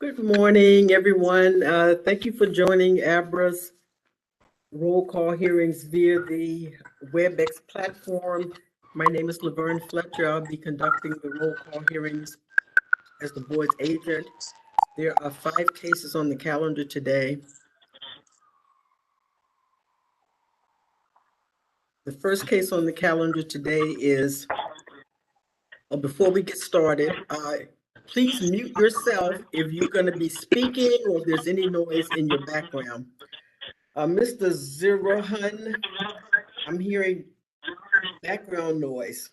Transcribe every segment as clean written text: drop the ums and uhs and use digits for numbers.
Good morning, everyone. Thank you for joining ABRA's roll call hearings via the WebEx platform. My name is Laverne Fletcher. I'll be conducting the roll call hearings as the board's agent. There are 5 cases on the calendar today. The first case on the calendar today is, before we get started, please mute yourself if you're going to be speaking or if there's any noise in your background. Mr. Zirahan, I'm hearing background noise.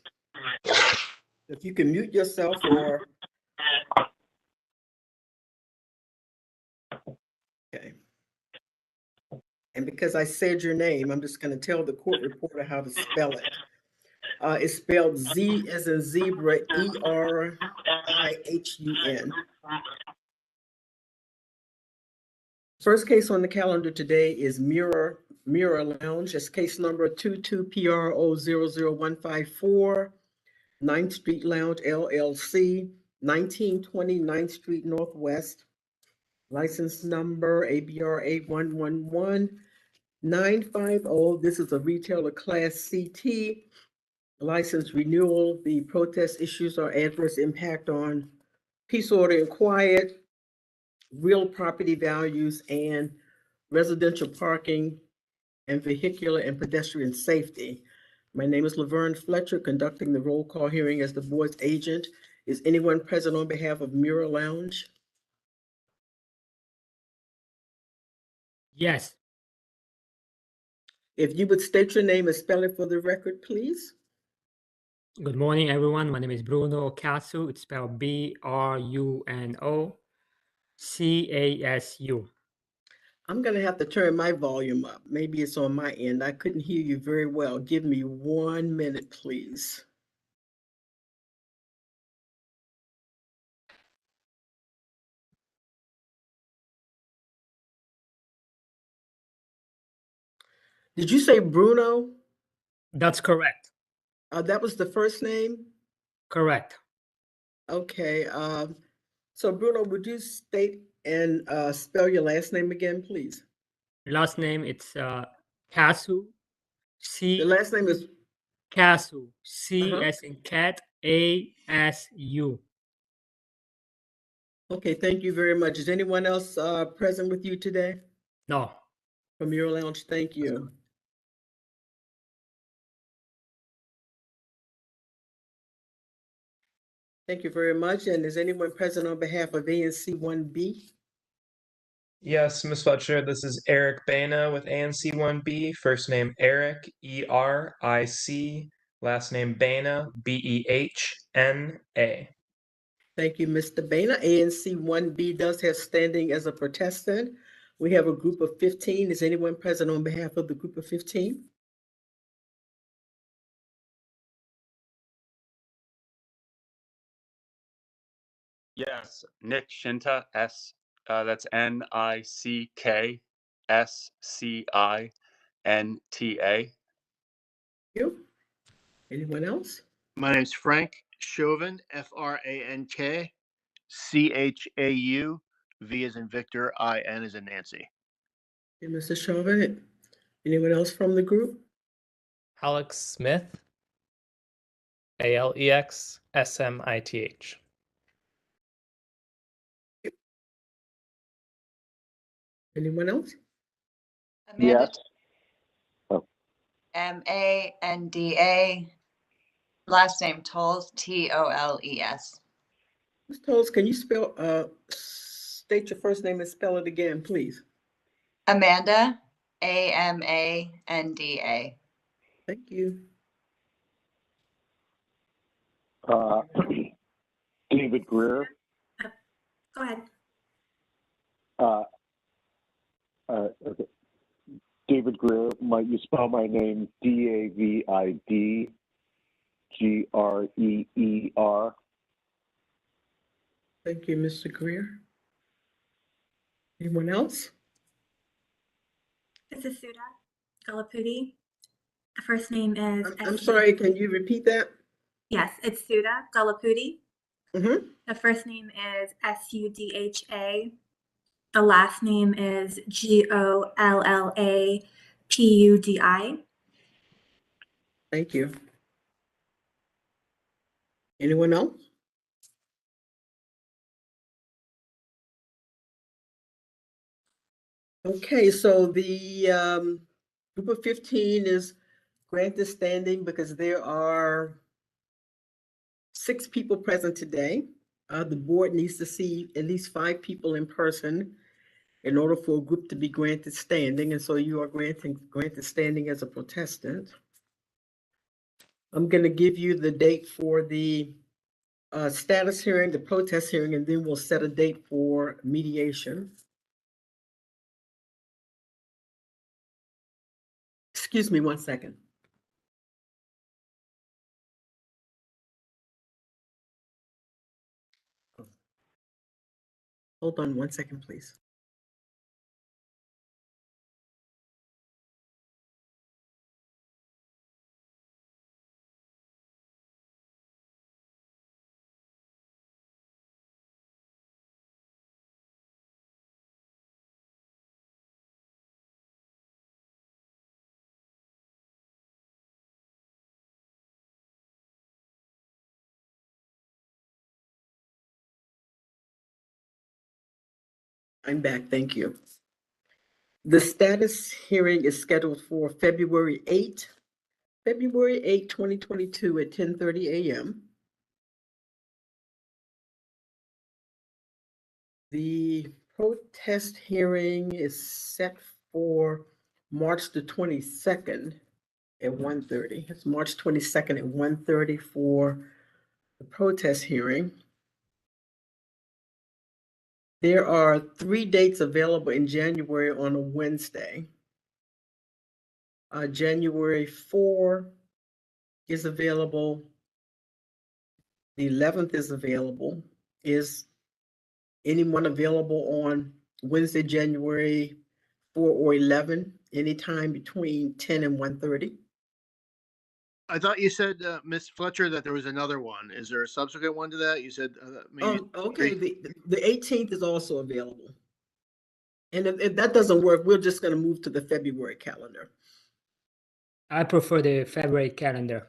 If you can mute yourself or. Okay. And because I said your name, I'm just going to tell the court reporter how to spell it. It's spelled Z as in zebra, E-R-I-H-U-N. First case on the calendar today is Mirror Lounge. It's case number 22PRO00154, 9th Street Lounge LLC, 1920 9th Street Northwest. License number ABRA 111950. This is a retailer class CT. License renewal. The protest issues are adverse impact on peace, order, and quiet, real property values, and residential parking, and vehicular and pedestrian safety. My name is Laverne Fletcher, conducting the roll call hearing as the board's agent. Is anyone present on behalf of Mirror Lounge? Yes. If you would state your name and spell it for the record, please. Good morning, everyone. My name is Bruno Casu. It's spelled BRUNO CASU. I'm going to have to turn my volume up. Maybe it's on my end. I couldn't hear you very well. Give me 1 minute, please. Did you say Bruno? That's correct. That was the first name? Correct. Okay. So Bruno, would you state and spell your last name again, please? Last name, it's Casu. The last name is Casu. C as in cat, ASU. Okay, thank you very much. Is anyone else present with you today? No. From your lounge, thank you. Thank you very much. And is anyone present on behalf of ANC 1B? Yes, Ms. Fletcher, this is Eric Bana with ANC 1B. First name Eric, E-R-I-C. Last name Bana, B-E-H-N-A. Thank you, Mr. Bana. ANC 1B does have standing as a protestant. We have a group of 15. Is anyone present on behalf of the group of 15? Yes, Nick Shinta, that's Nickscienta. You? Anyone else? My name is Frank Chauvin, Frank Chau, V as in Victor, I-N as in Nancy. Okay, Mr. Chauvin. Anyone else from the group? Alex Smith, ALEXSMITH. Anyone else? Amanda. Yes. Oh. Manda. Last name Tolles, Toles. Ms. Tolles, can you state your first name and spell it again, please? Amanda, Amanda. Thank you. David Greer. Go ahead. Okay. David Greer. Might you spell my name DAVIDGREER? Thank you, Mr. Greer. Anyone else? This is Sudha Galapudi. The first name is. I'm sorry, can you repeat that? Yes, it's Sudha Galapudi. Mhm. The first name is Sudha. The last name is Gollapudi. Thank you. Anyone else? Okay, so the group of 15 is granted standing because there are 6 people present today. The board needs to see at least 5 people in person in order for a group to be granted standing, and so you are granted standing as a protestant. I'm going to give you the date for the status hearing, the protest hearing, and then we'll set a date for mediation. Excuse me 1 second. Hold on 1 second, please. I'm back, thank you. The status hearing is scheduled for February 8, 2022 at 10:30 a.m. The protest hearing is set for March the 22nd at 1:30. It's March 22nd at 1:30 for the protest hearing. There are 3 dates available in January on a Wednesday. January 4 is available. The 11th is available. Is anyone available on Wednesday, January 4 or 11, anytime between 10 and 1:30? I thought you said, Ms. Fletcher, that there was another one. Is there a subsequent one to that? You said maybe. Oh, okay, the 18th is also available. And if that doesn't work, we're just gonna move to the February calendar. I prefer the February calendar.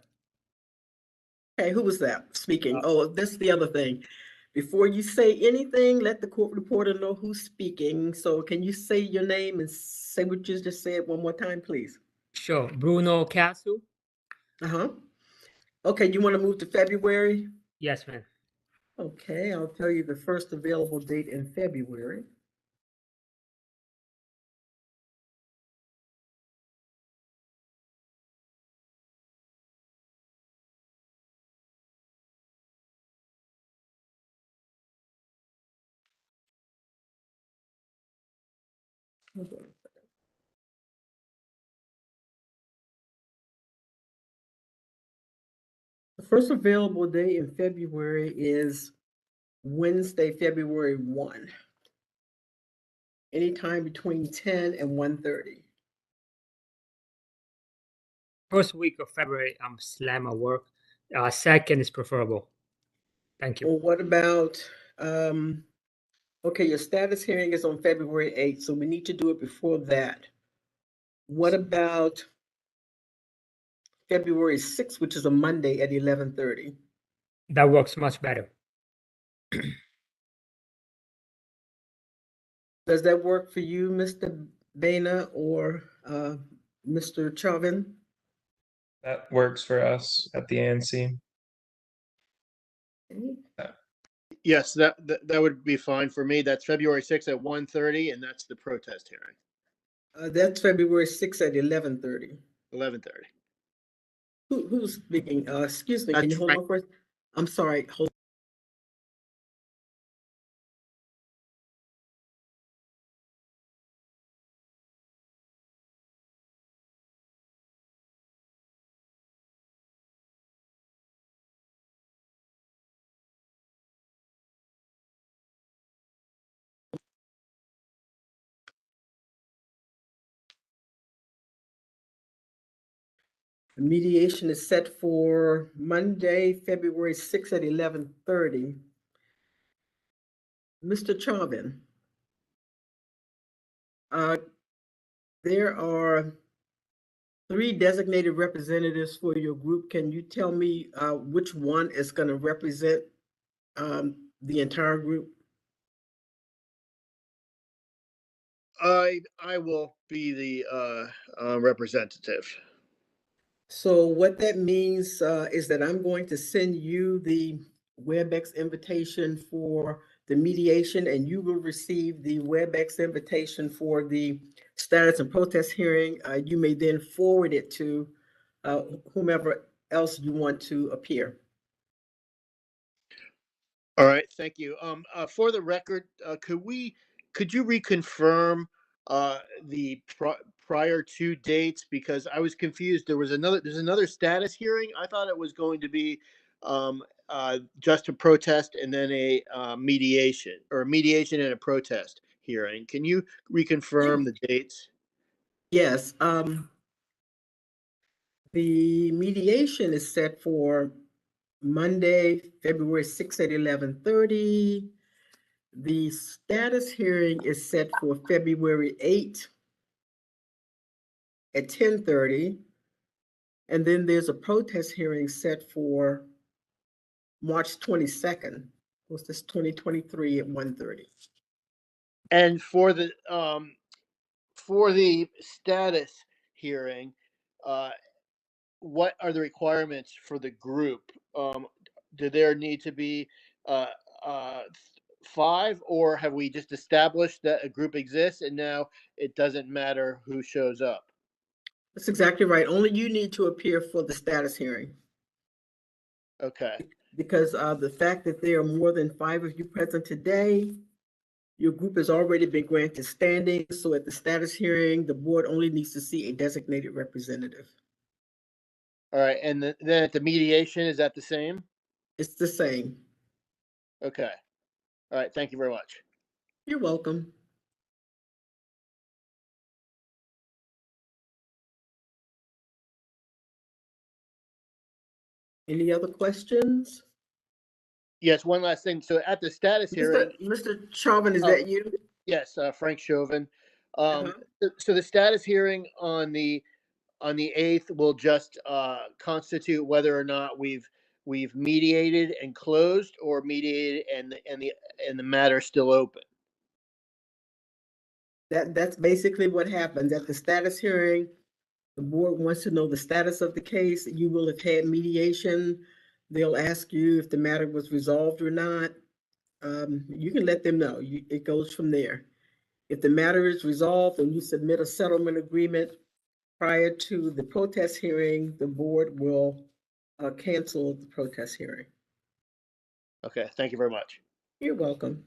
Okay, who was that speaking? Oh, that's the other thing. Before you say anything, let the court reporter know who's speaking. So can you say your name and say what you just said one more time, please? Sure. Bruno Castle? Uh-huh. Okay, you want to move to February? Yes, ma'am. Okay, I'll tell you the first available date in February. Hold on. The first available day in February is Wednesday, February 1. Anytime between 10 and 1:30. First week of February, I'm slam at work. Second is preferable. Thank you. Well, what about, okay, your status hearing is on February 8th, so we need to do it before that. What about February 6th, which is a Monday at 11:30? That works much better. Does that work for you, Mr. Bena or Mr. Chauvin? That works for us at the ANC. Yes, that would be fine for me. That's February 6th at 1:30, and that's the protest hearing, That's February 6th at 11:30. 11:30. Who's speaking? Excuse me, can you hold Frank. on first? I'm sorry, hold. The mediation is set for Monday, February 6th at 11:30. Mr. Chauvin. There are 3 designated representatives for your group. Can you tell me which one is going to represent the entire group? I will be the representative. So what that means is that I'm going to send you the WebEx invitation for the mediation, and you will receive the WebEx invitation for the status and protest hearing. You may then forward it to whomever else you want to appear. All right, thank you. For the record, could you reconfirm the prior 2 dates, because I was confused. There's another status hearing. I thought it was going to be just a protest and then a mediation, or a mediation and a protest hearing. Can you reconfirm the dates? Yes, the mediation is set for Monday, February 6th at 11:30. The status hearing is set for February 8th at 10:30. And then there's a protest hearing set for March 22nd. What's this, 2023 at 1:30. And for the status hearing, what are the requirements for the group? Do there need to be uh, uh, 5, or have we just established that a group exists and now it doesn't matter who shows up? That's exactly right. Only you need to appear for the status hearing, Okay. because the fact that there are more than 5 of you present today, your group has already been granted standing. So at the status hearing, the board only needs to see a designated representative. All right. And then at the mediation, is that the same? It's the same. Okay. All right. Thank you very much. You're welcome. Any other questions? Yes. One last thing. So at the status hearing, Mr. Chauvin, is Oh. that you? yes, Frank Chauvin. Uh-huh. So the status hearing on the 8th will just constitute whether or not we've mediated and closed, or mediated and the matter still open. That's basically what happens at the status hearing. The board wants to know the status of the case. You will have had mediation. They'll ask you if the matter was resolved or not. You can let them know. It goes from there. If the matter is resolved and you submit a settlement agreement prior to the protest hearing, the board will cancel the protest hearing. Okay, thank you very much. You're welcome.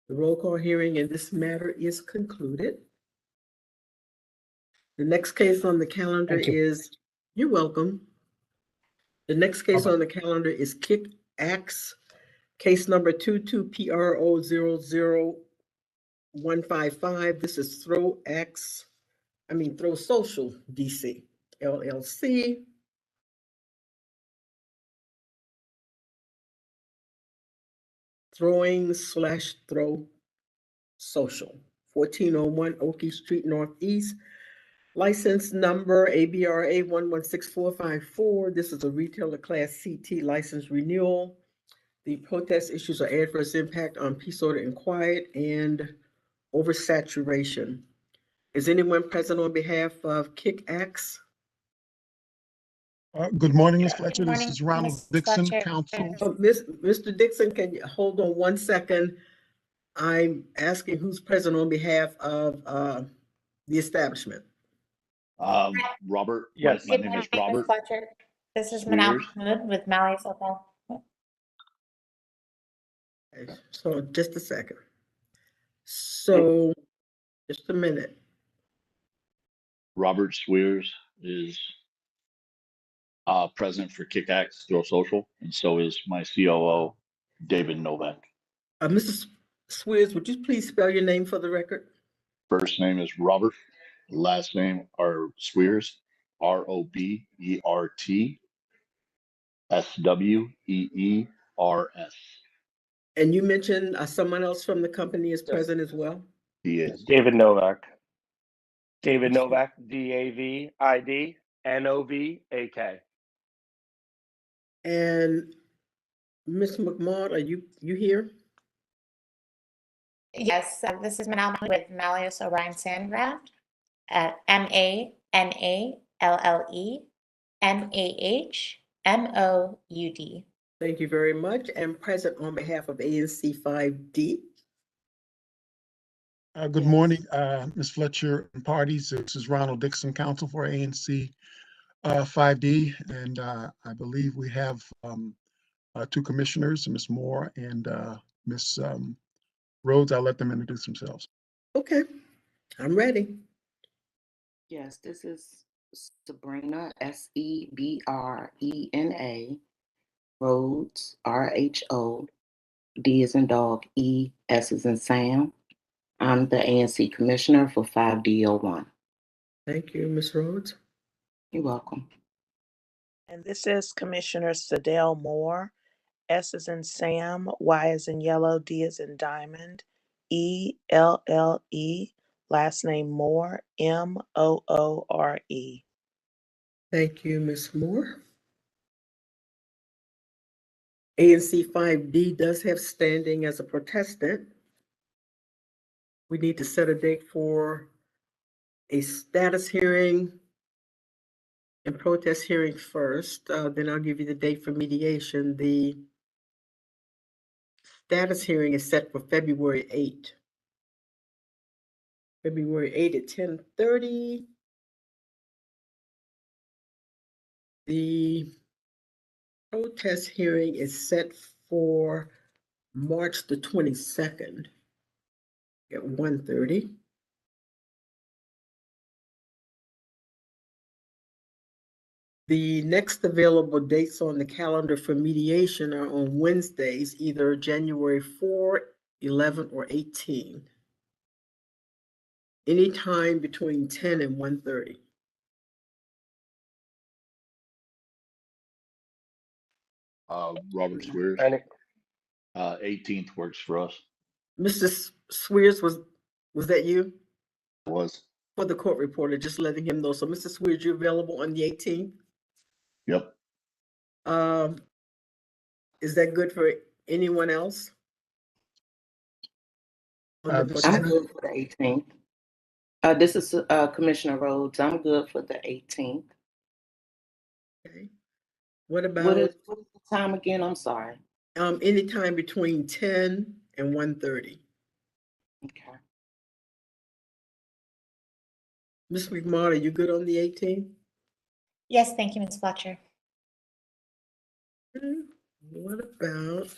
The roll call hearing in this matter is concluded. The next case on the calendar Thank you. is, you're welcome. The next case Okay. on the calendar is Kick Axe, case number 22PRO00155. This is Throw Social DC, LLC. Throw Social, 1401 Oakey Street Northeast. License number ABRA 116454. This is a retailer class CT license renewal. The protest issues are adverse impact on peace, order, and quiet, and oversaturation. Is anyone present on behalf of Kick Axe? Good morning, Ms. Fletcher. This morning, is Ronald Ms. Dixon, Fletcher. counsel. Mr. Dixon, can you hold on one second? I'm asking who's present on behalf of the establishment. Robert. Yes. My name is Robert. Fletcher. This is Manal Swears. Mahmood with Mally Football. Okay, so just a second. So just a minute. Robert Swears is present for Kickaxe Throw Social, and so is my COO, David Novak. Mr. Swears, would you please spell your name for the record? First name is Robert. Last name are Swears, ROBERT, SWEERS. ABRS. And you mentioned someone else from the company is present as well? He is. David Novak. David Novak, DAVID NOVAK. And Ms. McMaud, are you here? Yes, this is Manal with Malleus Orion Sandround at MANALLEMAHMOUD. Thank you very much. And present on behalf of ANC 5D. Good morning, Ms. Fletcher and parties. This is Ronald Dixon, counsel for ANC 5D, and I believe we have two commissioners, Ms. Moore and Ms. Rhodes. I'll let them introduce themselves. Okay, I'm ready. Yes, this is Sabrina, SEBRENA, Rhodes, RHO, D as in dog, E, S as in Sam. I'm the ANC commissioner for 5D01. Thank you, Ms. Rhodes. You're welcome. And this is Commissioner Sadell Moore, S as in Sam, Y as in yellow, D as in diamond, ELLE, last name Moore, MOORE. Thank you, Ms. Moore. ANC 5D does have standing as a protestant. We need to set a date for a status hearing and protest hearing first. Then I'll give you the date for mediation. The status hearing is set for February 8th. February 8th at 10:30. The protest hearing is set for March the 22nd at 1:30. The next available dates on the calendar for mediation are on Wednesdays, either January 4, 11, or 18. Anytime between 10 and 1:30. Robert Swears. 18th works for us. Mr. Swears, was that you? Was. For the court reporter, just letting him know. So Mr. Swears, you're available on the 18th? Yep. Is that good for anyone else? I'm good for the 18th. This is Commissioner Rhodes. I'm good for the 18th. Okay. What about what is the time again? I'm sorry. Anytime between 10 and 1:30. Okay. Ms. McMahon, are you good on the 18th? Yes, thank you, Ms. Fletcher. What about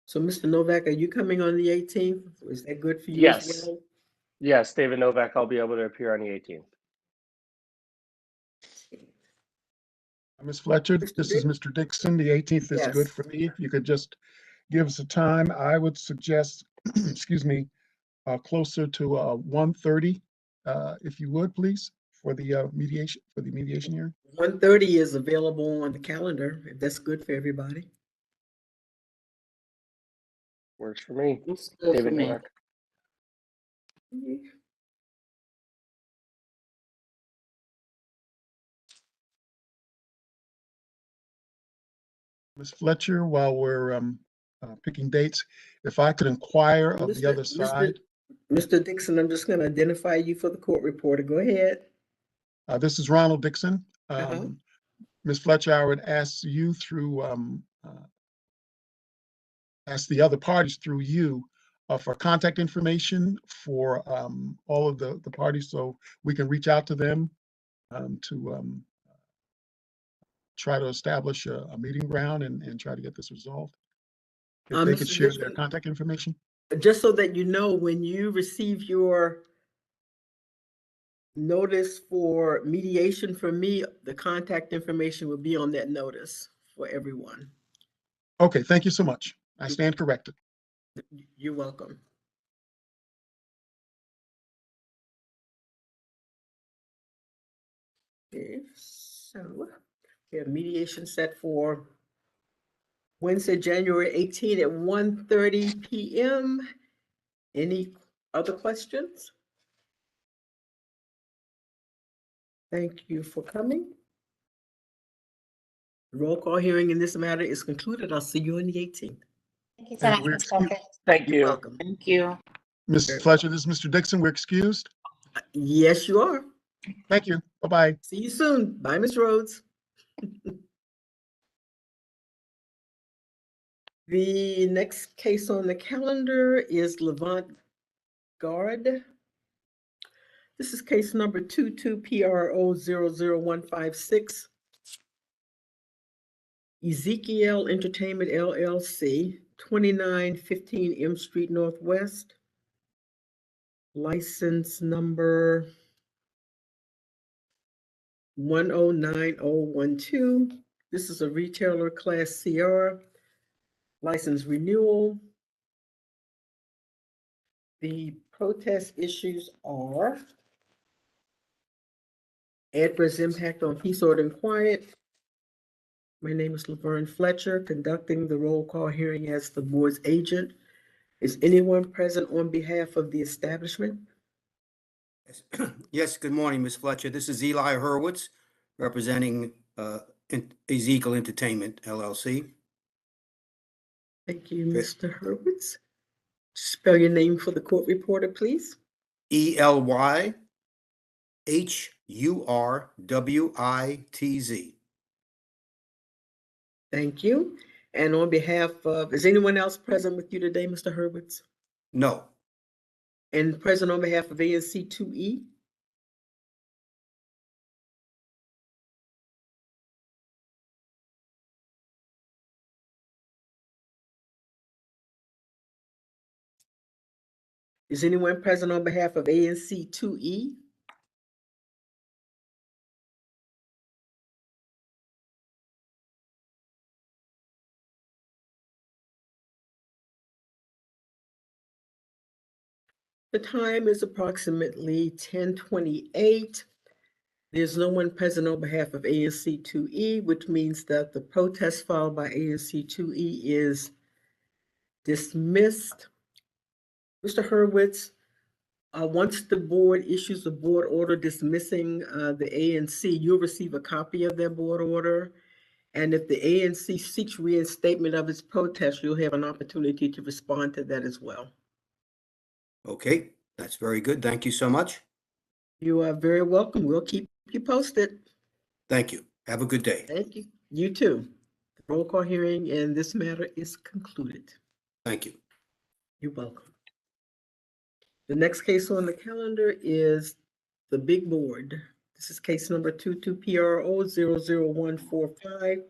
so Mr. Novak, are you coming on the 18th? Is that good for you Yes. as well? Yes, David Novak, I'll be able to appear on the 18th. Ms. Fletcher, this is Mr. Dixon. The 18th is good for me. If you could just give us a time, I would suggest, excuse me, closer to 1:30, if you would, please, for the mediation hearing. 1:30 is available on the calendar, if that's good for everybody. Works for me. It's good David for me. Novak. Ms. Fletcher, while we're picking dates, if I could inquire of the other side. Mr. Dixon, I'm just going to identify you for the court reporter. Go ahead. This is Ronald Dixon. Ms. Fletcher, I would ask you through, ask the other parties through you for contact information for all of the parties so we can reach out to them to try to establish a meeting ground and try to get this resolved. If they could share their contact information. Just so that you know, when you receive your notice for mediation from me, the contact information will be on that notice for everyone. Okay, thank you so much. I stand corrected. You're welcome. Okay, so we have mediation set for Wednesday, January 18 at 1:30 p.m. Any other questions? Thank you for coming. Roll call hearing in this matter is concluded. I'll see you on the 18th. Thank you so And much, we're Ms. Fletcher. Thank You're you. welcome. Thank you. Ms. Fletcher, this is Mr. Dixon. We're excused. Yes, you are. Thank you. Bye-bye. See you soon. Bye, Ms. Rhodes. The next case on the calendar is Levant Guard. This is case number 22PRO00156. Ezekiel Entertainment LLC, 2915 M Street Northwest. License number 109012. This is a retailer class CR. License renewal. The protest issues are adverse impact on peace, order, and quiet. My name is Laverne Fletcher, conducting the roll call hearing as the board's agent. Is anyone present on behalf of the establishment? Yes, good morning, Ms. Fletcher. This is Eli Hurwitz, representing Ezekiel Entertainment LLC. Thank you, Mr. Hurwitz. Spell your name for the court reporter, please. ELYHURWITZ. Thank you. And on behalf of, is anyone else present with you today, Mr. Hurwitz? No. And present on behalf of ANC 2E? Is anyone present on behalf of ANC 2E? The time is approximately 10:28. There's no one present on behalf of ANC 2E, which means that the protest filed by ANC 2E is dismissed. Mr. Hurwitz, once the board issues a board order dismissing the ANC, you'll receive a copy of their board order. And if the ANC seeks reinstatement of its protest, you'll have an opportunity to respond to that as well. Okay, that's very good. Thank you so much. You are very welcome. We'll keep you posted. Thank you. Have a good day. Thank you. You too. The roll call hearing in this matter is concluded. Thank you. You're welcome. The next case on the calendar is the Big Board. This is case number 22PRO00145.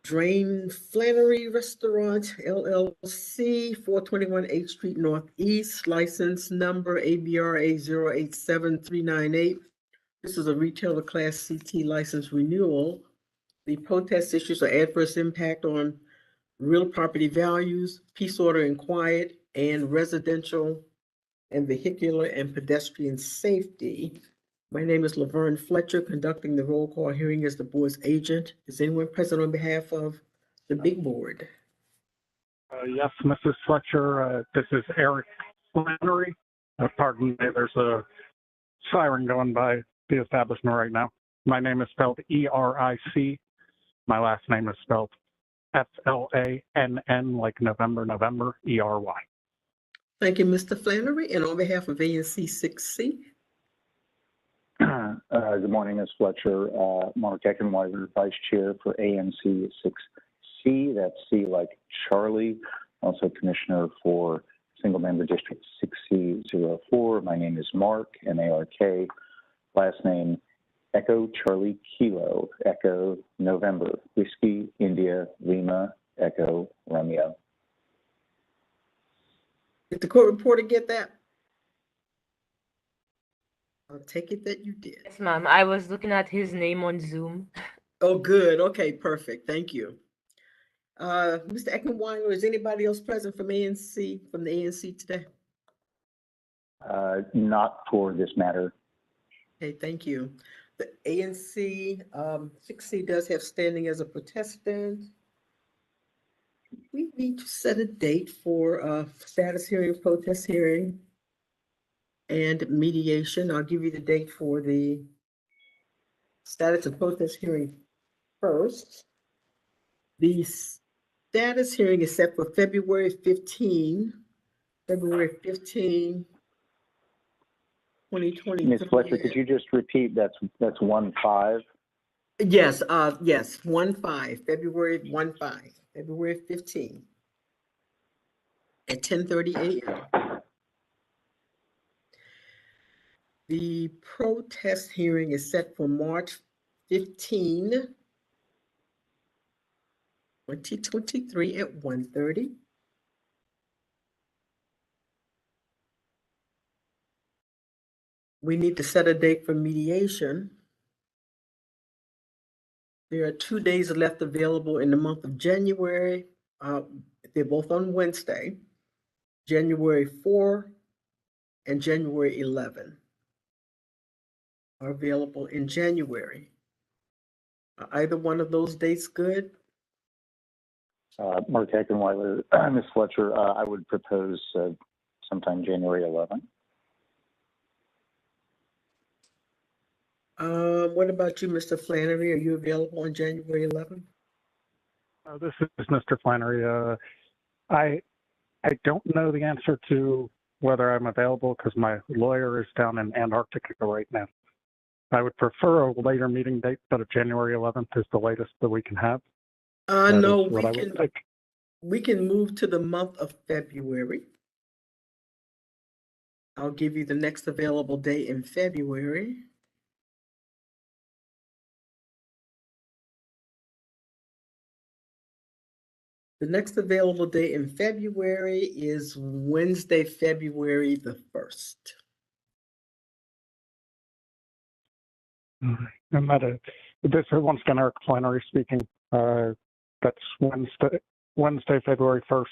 Drain Flannery Restaurant LLC, 421 8th Street Northeast, license number ABRA 087398. This is a retailer class CT license renewal. The protest issues are adverse impact on real property values, peace, order, and quiet, and residential and vehicular and pedestrian safety. My name is Laverne Fletcher, conducting the roll call hearing as the board's agent. Is anyone present on behalf of the Big Board? Yes, Mrs. Fletcher, this is Eric Flannery. Pardon me, there's a siren going by the establishment right now. My name is spelled E-R-I-C. My last name is spelled F-L-A-N-N, like November, E-R-Y. Thank you, Mr. Flannery. And on behalf of ANC 6C? Good morning, Ms. Fletcher. Mark Eckenweiser, Vice Chair for ANC 6C. That's C like Charlie. Also Commissioner for Single Member District 6C04. My name is Mark, M-A-R-K. Last name Echo Charlie Kilo. Echo November. Whiskey India Lima Echo Romeo. Did the court reporter get that? I'll take it that you did. Yes, ma'am. I was looking at his name on Zoom. Oh, good. Okay, perfect. Thank you. Mr. Eckenweiler, is anybody else present from the ANC today? Not for this matter. Okay, thank you. The ANC 6C does have standing as a protestant. We need to set a date for status hearing, protest hearing, and mediation. I'll give you the date for the status and protest hearing first. The status hearing is set for February 15, 2023. Ms. Fletcher, could you just repeat? That's 1/5. Yes, yes, 1/5, February 1/5, February 15 at 10:30 a.m. The protest hearing is set for March 15, 2023 at 1:30. We need to set a date for mediation. There are 2 days left available in the month of January. They're both on Wednesday, January 4 and January 11 are available in January. Are either one of those dates good? Mark Eckenweiler, Ms. Fletcher, I would propose sometime January 11th. What about you, Mr. Flannery? Are you available on January 11th? This is Mr. Flannery. I don't know the answer to whether I'm available because my lawyer is down in Antarctica right now. I would prefer a later meeting date, but if January 11th is the latest that we can have. No, what I would like. we can move to the month of February. I'll give you the next available date in February. The next available date in February is Wednesday, February the 1st. I'm at this is once again Eric Flannery speaking. That's Wednesday, February 1st.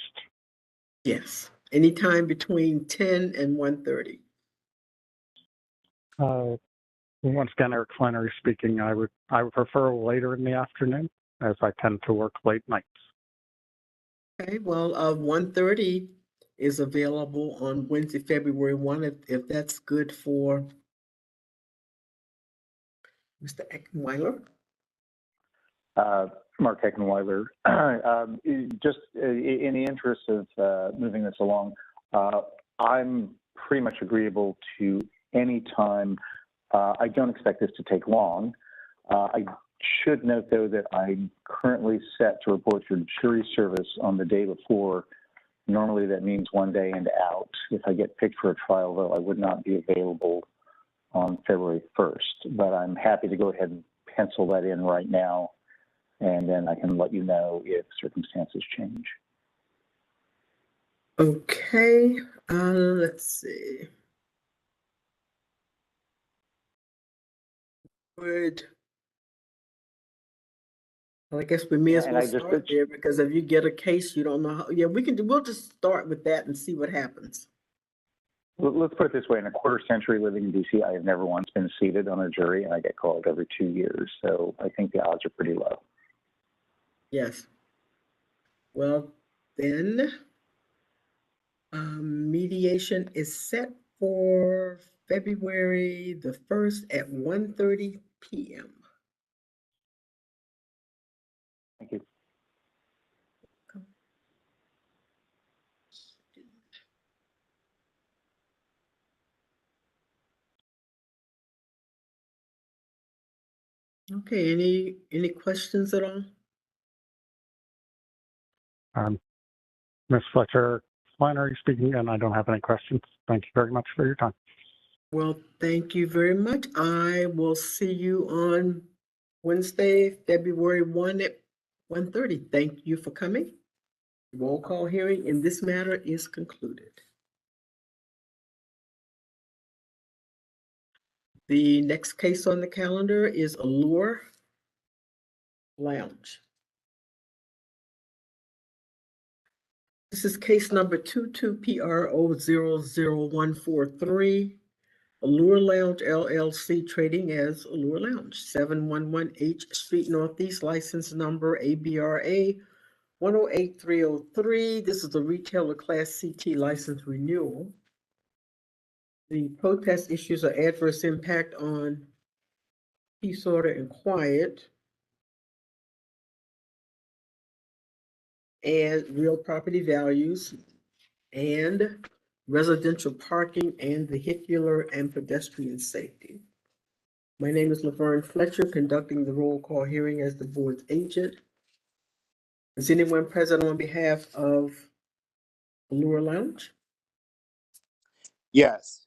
Yes, anytime between 10 and 1:30. Once again, Eric Flannery speaking. I would prefer later in the afternoon, as I tend to work late nights. Okay, well, 1:30 is available on Wednesday, February 1, if that's good for Mr. Eckenweiler. Mark Eckenweiler, just in the interest of moving this along, I'm pretty much agreeable to any time. I don't expect this to take long. I should note, though, that I'm currently set to report for jury service on the day before. Normally, that means 1 day and out. If I get picked for a trial, though, I would not be available on February 1st. But I'm happy to go ahead and pencil that in right now, and then I can let you know if circumstances change. Okay, let's see. Well, I guess we may as well start there, because if you get a case, you don't know how. Yeah, we'll just start with that and see what happens. Let's put it this way. In a quarter century living in D.C., I have never once been seated on a jury, and I get called every 2 years. So I think the odds are pretty low. Yes. Well, then, mediation is set for February the 1st at 1:30 p.m. Thank you. Okay, any questions at all? Ms. Fletcher Flannery speaking, and I don't have any questions. Thank you very much for your time. Well, thank you very much. I will see you on Wednesday, February 1 at 1:30. Thank you for coming. Roll call hearing in this matter is concluded. The next case on the calendar is Allure Lounge. This is case number 22PRO00143. Allure Lounge LLC trading as Allure Lounge, 711 H Street Northeast, license number ABRA 108303. This is the retailer Class CT license renewal. The protest issues are adverse impact on peace, order, and quiet, and real property values, and residential parking and vehicular and pedestrian safety. My name is Laverne Fletcher, conducting the roll call hearing as the board's agent. Is anyone present on behalf of Allure Lounge? Yes.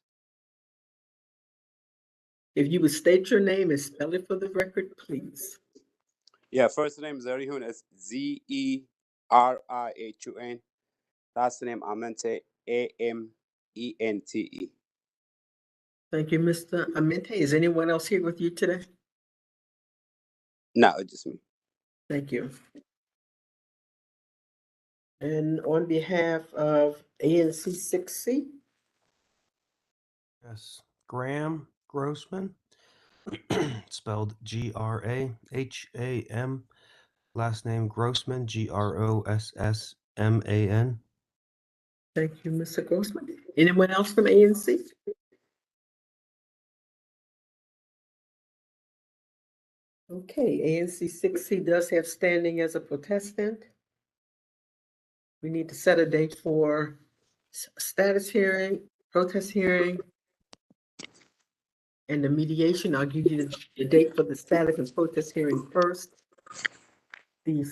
If you would state your name and spell it for the record, please. Yeah, first name Zerihun is Zerihun. Last name Amente, Amente. Thank you, Mr. Amente. Is anyone else here with you today? No, it's just me. Thank you. And on behalf of ANC 6C? Yes, Graham Grossman, spelled Graham, last name Grossman, Grossman. Thank you, Mr. Grossman. Anyone else from ANC? Okay, ANC 6C does have standing as a protestant. We need to set a date for status hearing, protest hearing, and the mediation. I'll give you the date for the status and protest hearing first. The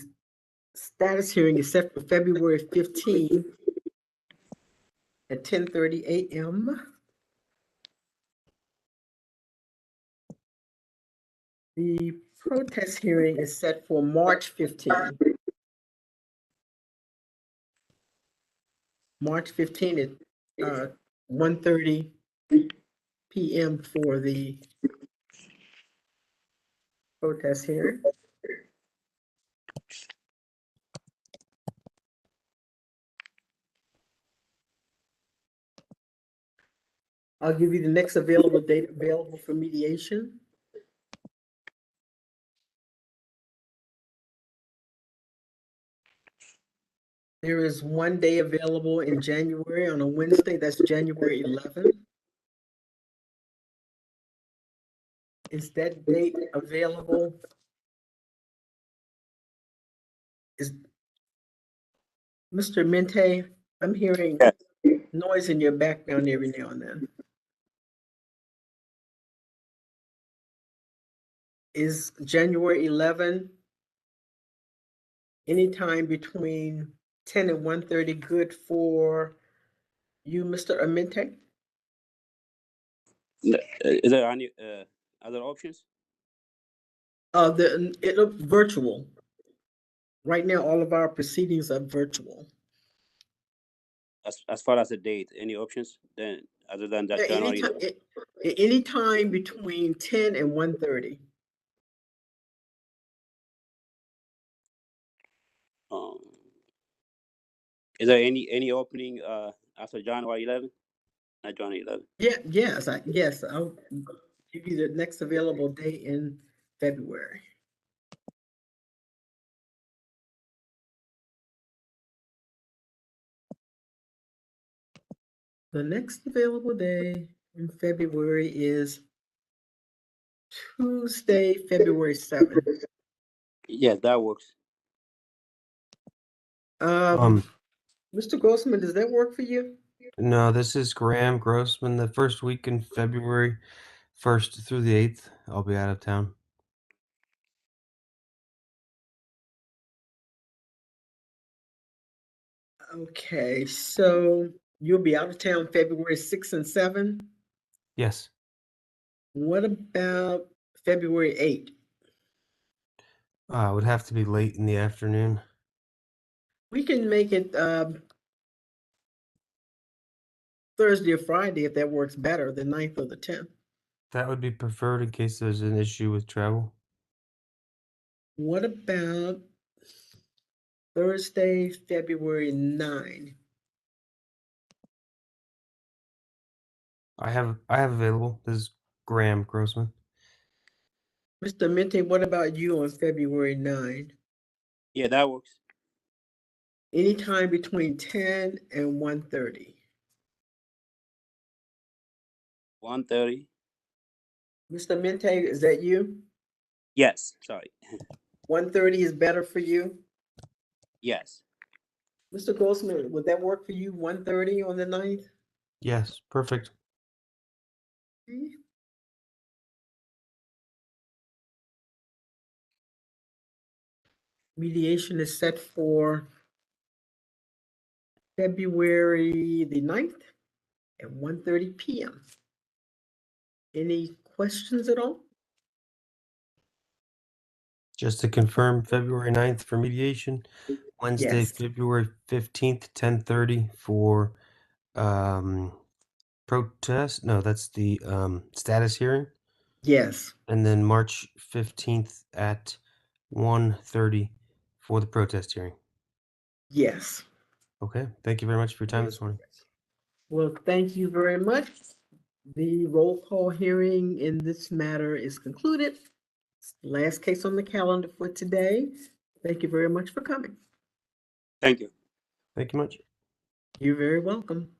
status hearing is set for February 15 at 10:30 a.m. The protest hearing is set for March 15. March 15 at 1:30 p.m. for the protest hearing. I'll give you the next available date available for mediation. There is one day available in January on a Wednesday, that's January 11th. Is that date available? Is Mr. Mente, I'm hearing noise in your background every now and then. Is January 11 anytime between 10 and 1:30 good for you, Mr. Amente? Is there any other options? Virtual. Right now, all of our proceedings are virtual. As far as the date, any options then other than that January? Anytime between 10 and 1:30. Is there any opening after January 11? Not January 11. Yes, I'll give you the next available day in February. The next available day in February is Tuesday, February 7th. Yes, that works. Mr. Grossman, does that work for you? No, this is Graham Grossman. The first week in February, 1st through the 8th, I'll be out of town. Okay, so you'll be out of town February 6th and 7th? Yes. What about February 8th? It would have to be late in the afternoon. We can make it Thursday or Friday if that works better, the 9th or the 10th. That would be preferred in case there's an issue with travel. What about Thursday, February 9? I have available. This is Graham Grossman. Mr. Mente, what about you on February 9? Yeah, that works. Anytime between 10 and 1:30. 1:30. Mr. Mente, is that you? Yes, sorry. 1:30 is better for you? Yes. Mr. Grossman, would that work for you, 1:30 on the 9th? Yes, perfect. Mediation is set for February the 9th at 1:30 p.m. Any questions at all? Just to confirm, February 9th for mediation, Wednesday, Yes. February 15th, 10:30 for protest. No, that's the status hearing. Yes. And then March 15th at 1:30 for the protest hearing. Yes. Okay, thank you very much for your time this morning. Well, thank you very much. The roll call hearing in this matter is concluded. Last case on the calendar for today. Thank you very much for coming. Thank you. Thank you much. You're very welcome.